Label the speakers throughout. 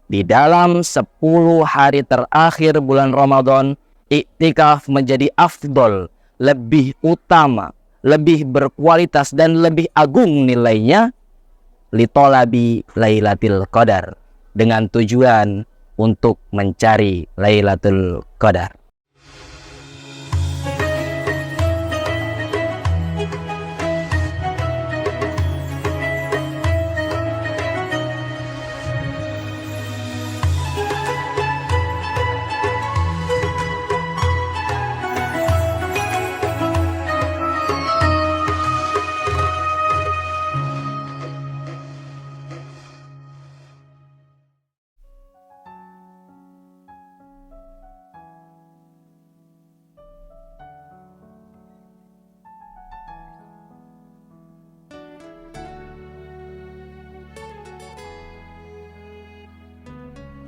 Speaker 1: Di dalam 10 hari terakhir bulan Ramadan, iktikaf menjadi afdol, lebih utama, lebih berkualitas dan lebih agung nilainya, litolabi Lailatul Qadar, dengan tujuan untuk mencari Lailatul Qadar.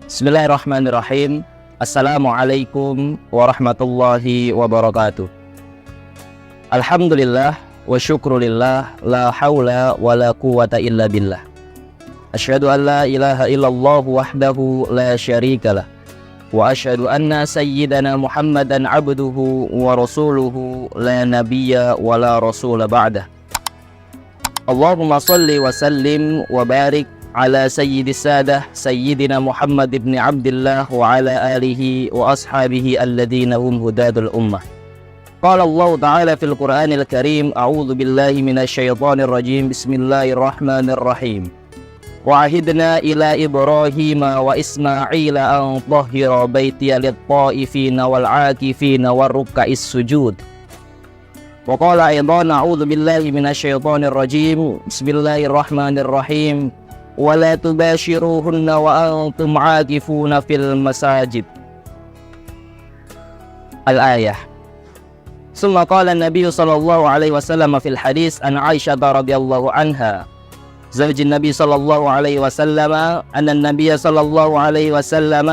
Speaker 1: Bismillahirrahmanirrahim. Assalamualaikum warahmatullahi wabarakatuh. Alhamdulillah wa syukrulillah, la hawla wa la quwata illa billah. Asyhadu an la ilaha illallah wahdahu la syarikalah, wa asyhadu anna sayyidana Muhammadan abduhu wa rasuluhu, la nabiyya wa la rasula ba'dah. Allahumma salli wa sallim wa barik ala sayyidis sadah sayyidina Muhammad ibn Abdullah wa ala alihi wa ashabihi alladhina hum hudadul ummah. Qala Allah ta'ala fil Qur'anil Karim, a'udzu billahi minasy syaithanir rajim, bismillahirrahmanirrahim. Wa ahidna ila Ibrahim wa Ismail an tahhira baitiya lit-ta'ifina wal 'akifina war-ruk'is sujud. Wa qala aidan, a'udzu billahi minasy syaithanir rajim, bismillahirrahmanirrahim. وَلَا تُبَاشِرُوهُنَّ وَأَنْتُمْ عَاكِفُونَ فِي الْمَسَاجِدِ. Al-ayah. ثم قال النبي صلى الله عليه وسلم في الحديث عن عائشة رضي الله عنها زوج النبي صلى الله عليه وسلم أن النبي صلى الله عليه وسلم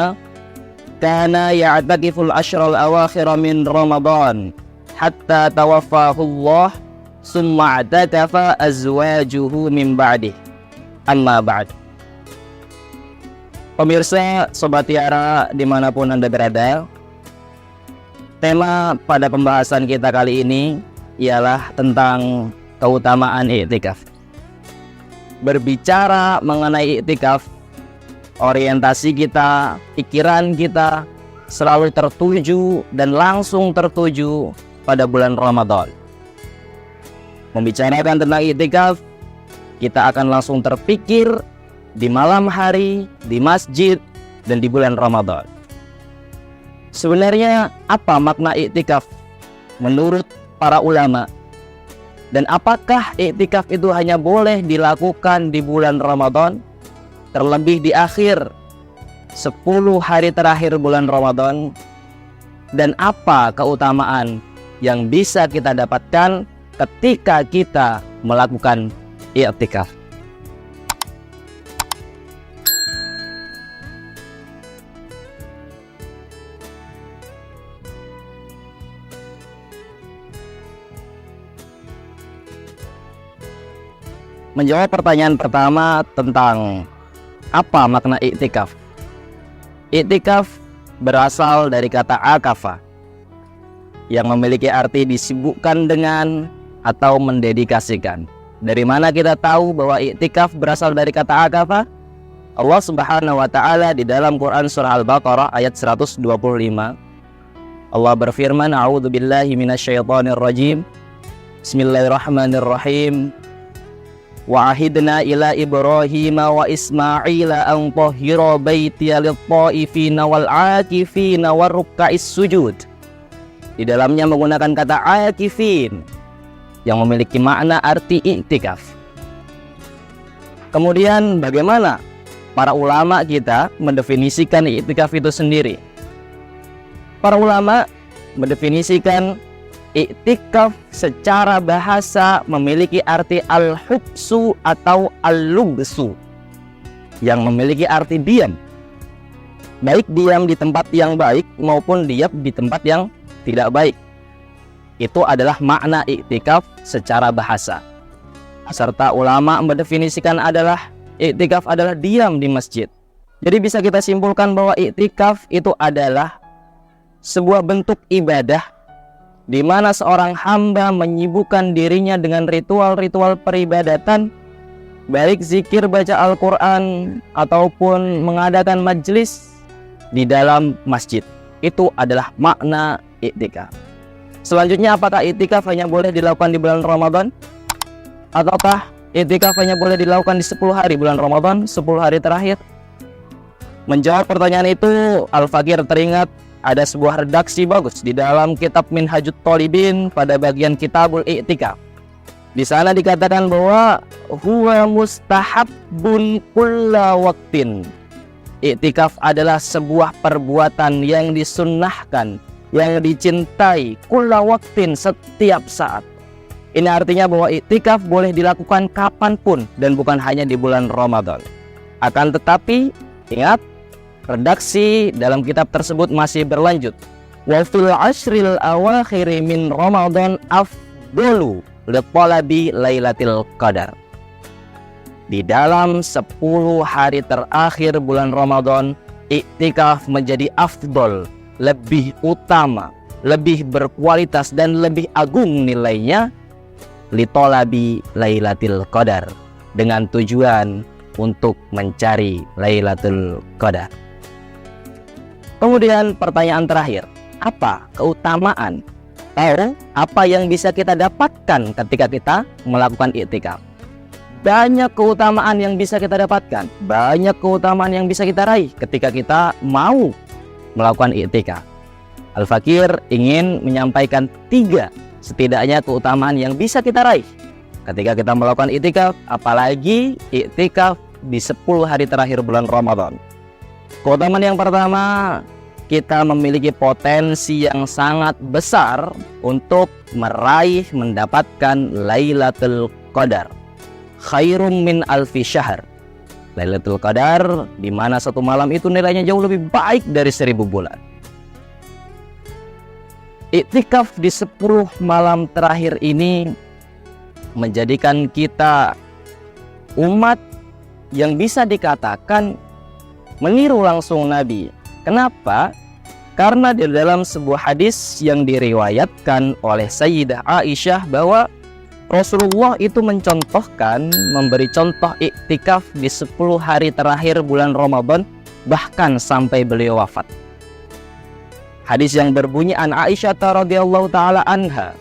Speaker 1: كان يعتكف العشر الأواخر من رمضان حتى توفاه الله ثم اعتكف أزواجه من بعده. Amma ba'd. Pemirsa Sobat Tiara dimanapun Anda berada, tema pada pembahasan kita kali ini ialah tentang keutamaan iktikaf. Berbicara mengenai iktikaf, orientasi kita, pikiran kita selalu tertuju dan langsung tertuju pada bulan Ramadan. Membicarakan tentang iktikaf, kita akan langsung terpikir di malam hari, di masjid, dan di bulan Ramadan. Sebenarnya apa makna iktikaf menurut para ulama? Dan apakah iktikaf itu hanya boleh dilakukan di bulan Ramadan, terlebih di akhir 10 hari terakhir bulan Ramadan? Dan apa keutamaan yang bisa kita dapatkan ketika kita melakukan i'tikaf? Menjawab pertanyaan pertama tentang apa makna i'tikaf. I'tikaf berasal dari kata akafa, yang memiliki arti disibukkan dengan atau mendedikasikan. Dari mana kita tahu bahwa i'tikaf berasal dari kata akafa? Allah Subhanahu wa taala di dalam Quran surah Al-Baqarah ayat 125. Allah berfirman, a'udzu billahi minasyaitonir rajim. Bismillahirrahmanirrahim. Wa ahidna ila Ibrahim wa Ismail an tahhira baitiya lit-ta'ifina wal 'akifina war-ruk'is sujud. Di dalamnya menggunakan kata akifin yang memiliki makna arti i'tikaf. Kemudian bagaimana para ulama kita mendefinisikan i'tikaf itu sendiri? Para ulama mendefinisikan i'tikaf secara bahasa memiliki arti al-hubsu atau al-lubsu, yang memiliki arti diam. Baik diam di tempat yang baik maupun diam di tempat yang tidak baik. Itu adalah makna i'tikaf secara bahasa. Serta ulama mendefinisikan adalah i'tikaf adalah diam di masjid. Jadi bisa kita simpulkan bahwa iktikaf itu adalah sebuah bentuk ibadah di mana seorang hamba menyibukkan dirinya dengan ritual-ritual peribadatan, baik zikir baca Al-Quran ataupun mengadakan majelis di dalam masjid. Itu adalah makna iktikaf. Selanjutnya, apakah iktikaf hanya boleh dilakukan di bulan Ramadan? Ataukah iktikaf hanya boleh dilakukan di 10 hari bulan Ramadan, 10 hari terakhir? Menjawab pertanyaan itu, Al-Fakir teringat ada sebuah redaksi bagus di dalam kitab Minhajut Thalibin pada bagian Kitabul Iktikaf. Di sana dikatakan bahwa huwa mustahabbun kulla waqtin. Iktikaf adalah sebuah perbuatan yang disunnahkan, yang dicintai kulla waqtin, setiap saat. Ini artinya bahwa iktikaf boleh dilakukan kapanpun dan bukan hanya di bulan Ramadan. Akan tetapi ingat, redaksi dalam kitab tersebut masih berlanjut. Wa fil ashril awakhiri min Ramadan afdalu li talabi Lailatul Qadar. Di dalam 10 hari terakhir bulan Ramadan, iktikaf menjadi afdol, lebih utama, lebih berkualitas dan lebih agung nilainya li talabi Lailatul Qadar, dengan tujuan untuk mencari Lailatul Qadar. Kemudian pertanyaan terakhir, apa keutamaan atau apa yang bisa kita dapatkan ketika kita melakukan iktikaf? Banyak keutamaan yang bisa kita dapatkan, banyak keutamaan yang bisa kita raih ketika kita mau melakukan iktikaf. Al-Fakir ingin menyampaikan 3 setidaknya keutamaan yang bisa kita raih ketika kita melakukan iktikaf, apalagi iktikaf di 10 hari terakhir bulan Ramadan. Keutamaan yang pertama, kita memiliki potensi yang sangat besar untuk meraih mendapatkan Lailatul Qadar. Khairum min alfi syahr. Lailatul Qadar di mana satu malam itu nilainya jauh lebih baik dari 1000 bulan. Iktikaf di 10 malam terakhir ini menjadikan kita umat yang bisa dikatakan meniru langsung Nabi. Kenapa? Karena di dalam sebuah hadis yang diriwayatkan oleh Sayyidah Aisyah bahwa Rasulullah itu mencontohkan, memberi contoh iktikaf di 10 hari terakhir bulan Ramadan, bahkan sampai beliau wafat. Hadis yang berbunyi an Aisyah radhiyallahu taala anha,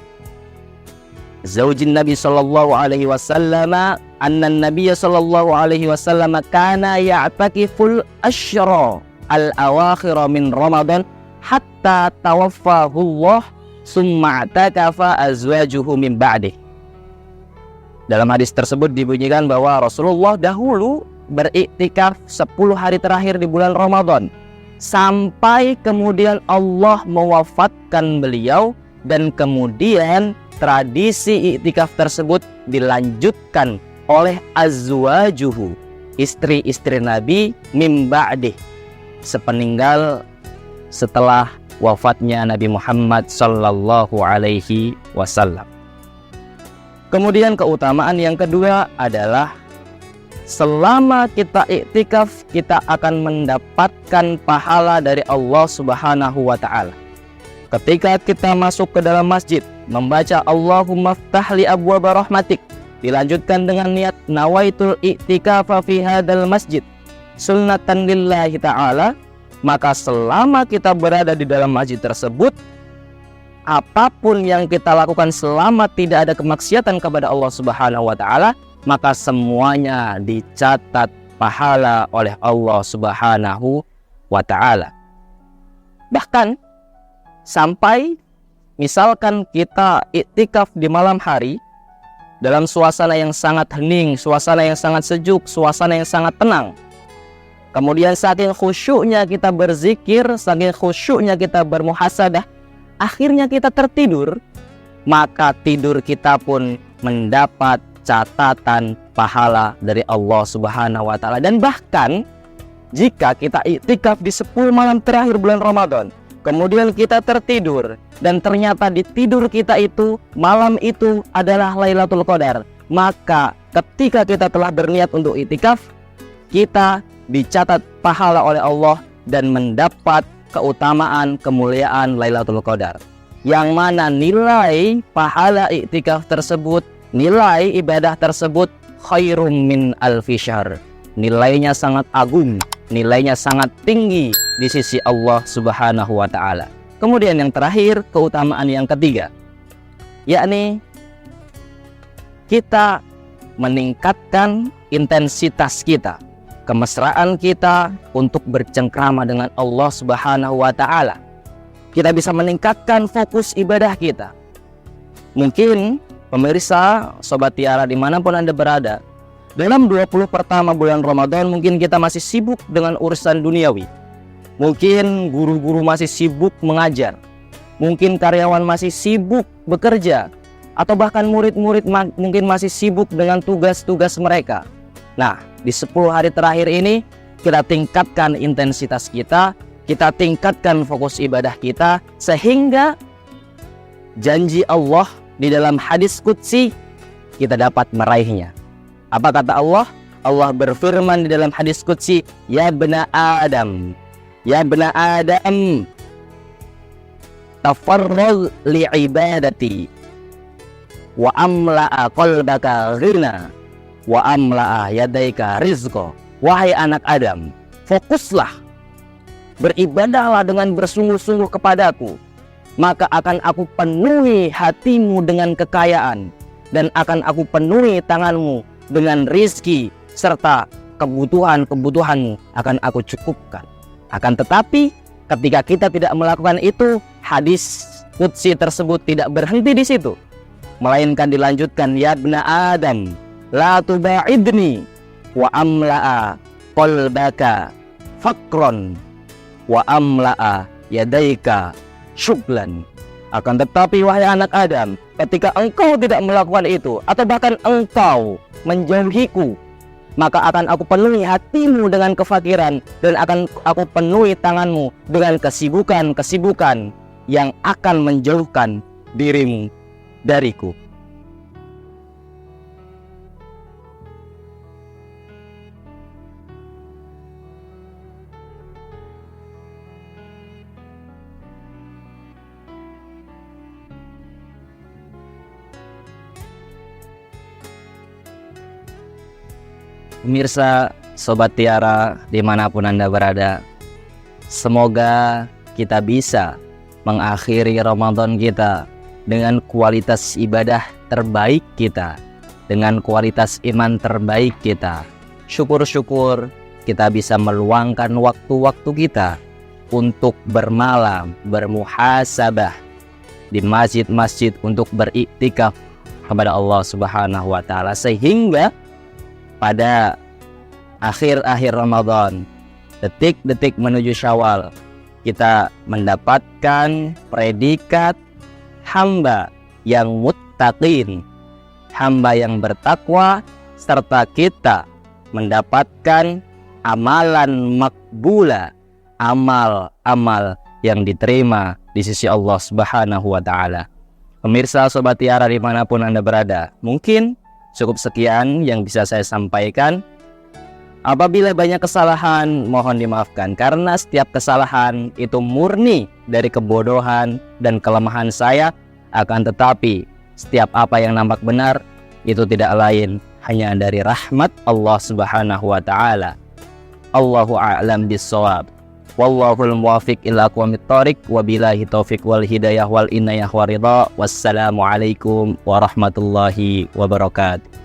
Speaker 1: zaujin Nabi sallallahu alaihi wasallam, anna Nabiy sallallahu alaihi wasallam kana ya'takiful asyra al-awakhir min Ramadan hatta tawaffahu Allah summa i'takafa azwajuhu min ba'dih. Dalam hadis tersebut dibunyikan bahwa Rasulullah dahulu beriktikaf 10 hari terakhir di bulan Ramadan sampai kemudian Allah mewafatkan beliau, dan kemudian tradisi iktikaf tersebut dilanjutkan oleh azwajuhu, istri-istri Nabi, min ba'dih, sepeninggal setelah wafatnya Nabi Muhammad sallallahu alaihi wasallam. Kemudian keutamaan yang kedua adalah selama kita iktikaf, kita akan mendapatkan pahala dari Allah Subhanahu wa ta'ala. Ketika kita masuk ke dalam masjid, membaca Allahumma ftah li abwaba rahmatik, dilanjutkan dengan niat nawaitul i'tikafa fi hadzal masjid sunnatan lillahi ta'ala, maka selama kita berada di dalam masjid tersebut, apapun yang kita lakukan selama tidak ada kemaksiatan kepada Allah Subhanahu wa ta'ala, maka semuanya dicatat pahala oleh Allah Subhanahu wa ta'ala. Bahkan sampai misalkan kita iktikaf di malam hari dalam suasana yang sangat hening, suasana yang sangat sejuk, suasana yang sangat tenang, kemudian saking khusyuknya kita berzikir, saking khusyuknya kita bermuhasabah, akhirnya kita tertidur, maka tidur kita pun mendapat catatan pahala dari Allah Subhanahu wa ta'ala. Dan bahkan jika kita iktikaf di 10 malam terakhir bulan Ramadan, kemudian kita tertidur dan ternyata di tidur kita itu malam itu adalah Lailatul Qadar, maka ketika kita telah berniat untuk iktikaf, kita dicatat pahala oleh Allah dan mendapat keutamaan kemuliaan Lailatul Qadar. Yang mana nilai pahala iktikaf tersebut, nilai ibadah tersebut khairum min alfi syahr. Nilainya sangat agung, nilainya sangat tinggi di sisi Allah Subhanahu wa taala. Kemudian yang terakhir, keutamaan yang ketiga, yakni kita meningkatkan intensitas kita, kemesraan kita untuk bercengkrama dengan Allah Subhanahu wa taala. Kita bisa meningkatkan fokus ibadah kita. Mungkin pemirsa, Sobat Tiara dimanapun Anda berada, dalam 20 pertama bulan Ramadan mungkin kita masih sibuk dengan urusan duniawi. Mungkin guru-guru masih sibuk mengajar. Mungkin karyawan masih sibuk bekerja. Atau bahkan murid-murid mungkin masih sibuk dengan tugas-tugas mereka. Nah, di 10 hari terakhir ini kita tingkatkan intensitas kita tingkatkan fokus ibadah kita, sehingga janji Allah di dalam hadis qudsi kita dapat meraihnya. Apa kata Allah? Allah berfirman di dalam hadis qudsi, ya bena Adam, tafarrag li ibadati wa amla'a qalbaka ghina wa amla'a yadaika rizqa. Wahai anak Adam, fokuslah, beribadahlah dengan bersungguh-sungguh kepadaku, maka akan aku penuhi hatimu dengan kekayaan, dan akan aku penuhi tanganmu dengan rizki, serta kebutuhan-kebutuhanmu akan aku cukupkan. Akan tetapi ketika kita tidak melakukan itu, hadis qudsi tersebut tidak berhenti di situ, melainkan dilanjutkan, ya bna Adam la tuba'idni wa amla'a qalbaka fakron wa amla'a yadaika syuglan. Akan tetapi wahai anak Adam, ketika engkau tidak melakukan itu, atau bahkan engkau menjauhiku, maka akan aku penuhi hatimu dengan kefakiran, dan akan aku penuhi tanganmu dengan kesibukan-kesibukan yang akan menjauhkan dirimu dariku. Pemirsa, Sobat Tiara dimanapun Anda berada, semoga kita bisa mengakhiri Ramadan kita dengan kualitas ibadah terbaik kita, dengan kualitas iman terbaik kita. Syukur-syukur kita bisa meluangkan waktu-waktu kita untuk bermalam, bermuhasabah di masjid-masjid untuk beriktikaf kepada Allah Subhanahu wa taala, sehingga pada akhir-akhir Ramadan, detik-detik menuju Syawal, kita mendapatkan predikat hamba yang muttaqin, hamba yang bertakwa, serta kita mendapatkan amalan makbula, amal-amal yang diterima di sisi Allah Subhanahu wa taala. Pemirsa, Sobat Tiara dimanapun Anda berada, mungkin cukup sekian yang bisa saya sampaikan. Apabila banyak kesalahan, mohon dimaafkan, karena setiap kesalahan itu murni dari kebodohan dan kelemahan saya. Akan tetapi setiap apa yang nampak benar itu tidak lain hanya dari rahmat Allah Subhanahu wa taala. Allahu a'lam bis-shawab. Wallahul muwaffiq ila aqwamit thoriq, wabillahi taufiq wal hidayah wal inayah wa ridha. Wassalamualaikum warahmatullahi wabarakatuh.